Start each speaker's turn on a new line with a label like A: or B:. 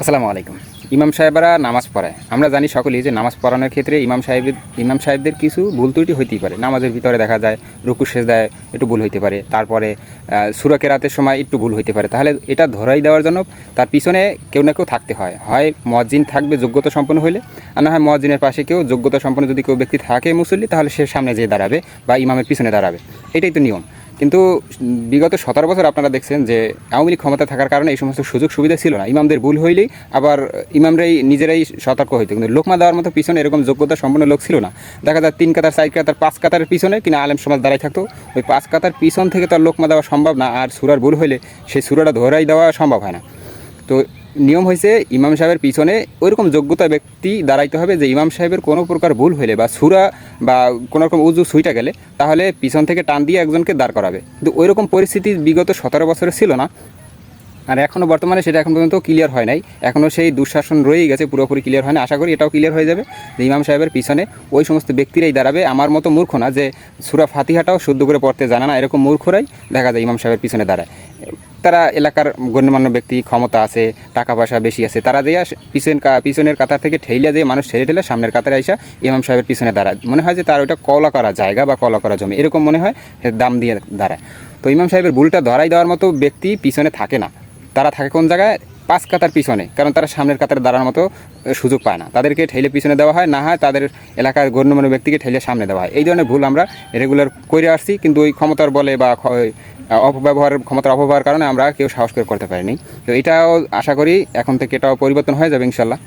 A: আসসালামু আলাইকুম। ইমাম সাহেবরা নামাজ পড়ায়। আমরা জানি সকলেই যে নামাজ পড়ানোর ক্ষেত্রে ইমাম সাহেবদের কিছু ভুল ত্রুটি হইতেই পারে। নামাজের ভিতরে দেখা যায় রুকু সেজদায় একটু ভুল হইতে পারে। তারপরে সূরা কেরাতের সময় একটু ভুল হইতে পারে। তাহলে এটা ধরাই দেওয়ার জন্য তার পিছনে কেউ না কেউ থাকতে হয়। হয় মুয়াজ্জিন থাকবে যোগ্যতা সম্পন্ন হইলে, আর না হয় মুয়াজ্জিনের পাশে কেউ যোগ্যতা সম্পন্ন যদি কেউ ব্যক্তি থাকে মুসল্লি, তাহলে সে সামনে যেয়ে দাঁড়াবে বা ইমামের পিছনে দাঁড়াবে। এটাই তো নিয়ম। কিন্তু বিগত 17 বছর আপনারা দেখছেন যে আওয়ামী লীগ ক্ষমতা থাকার কারণে এই সমস্ত সুযোগ সুবিধা ছিল না। ইমামদের ভুল হইলেই আবার ইমামরাই নিজেরাই সতর্ক হইতো, কিন্তু লোকমা দেওয়ার মতো পিছনে এরকম যোগ্যতা সম্পন্ন লোক ছিল না। দেখা যায় 3 কাতার 4 কাতার 5 কাতারের পিছনে কিনা আলেম সমাজ দাঁড়াই থাকতো। ওই 5 কাতার পিছন থেকে তো আর লোকমা দেওয়া সম্ভব না, আর সূরার ভুল হইলে সেই সূরাটা ধরাই দেওয়া সম্ভব হয় না। তো নিয়ম হয়েছে ইমাম সাহেবের পিছনে ওইরকম যোগ্যতা ব্যক্তি দাঁড়াইতে হবে যে ইমাম সাহেবের কোনো প্রকার ভুল হইলে বা সূরা বা কোনো রকম উজু সুইটা গেলে তাহলে পিছন থেকে টান দিয়ে একজনকে দাঁড় করাবে। কিন্তু ওইরকম পরিস্থিতি বিগত 17 বছরে ছিল না, আর এখনও বর্তমানে সেটা এখন পর্যন্ত ক্লিয়ার হয় নাই। এখনও সেই দুঃশাসন রয়েই গেছে, পুরোপুরি ক্লিয়ার হয় না। আশা করি এটাও ক্লিয়ার হয়ে যাবে যে ইমাম সাহেবের পিছনে ওই সমস্ত ব্যক্তিরাই দাঁড়াবে। আমার মতো মূর্খ না যে সূরা ফাতিহাটাও শুদ্ধ করে পড়তে জানে না, এরকম মূর্খরাই দেখা যায় ইমাম সাহেবের পিছনে দাঁড়ায়। তারা এলাকার গণ্যমান্য ব্যক্তি, ক্ষমতা আছে, টাকা পয়সা বেশি আছে, তারা যে পিছনের কাতার থেকে ঠেইলা দিয়ে মানুষ ঠেলে সামনের কাতারে আইসা ইমাম সাহেবের পিছনে দাঁড়ায়। মনে হয় যে তার ওইটা কওলা করা জায়গা বা কওলা করা জমি, এরকম মনে হয়, দাম দিয়ে দাঁড়ায়। তো ইমাম সাহেবের ভুলটা ধরাই দেওয়ার মতো ব্যক্তি পিছনে থাকে না। তারা থাকে কোন জায়গায়? 5 কাতার পিছনে, কারণ তারা সামনের কাতারে দাঁড়ানোর মতো সুযোগ পায় না। তাদেরকে ঠেলে পিছনে দেওয়া হয়, না হয় তাদের এলাকার গণ্যমান্য ব্যক্তিকে ঠেলে সামনে দেওয়া হয়। এই ধরনের ভুল আমরা রেগুলার করে আসছি, কিন্তু ওই ক্ষমতার বলে বা ক্ষমতার অপব্যবহারের কারণে আমরা কেউ সাহস করে করতে পারিনি। তো এটাও আশা করি এখন থেকে এটাও পরিবর্তন হয়ে যাবে ইনশাল্লাহ।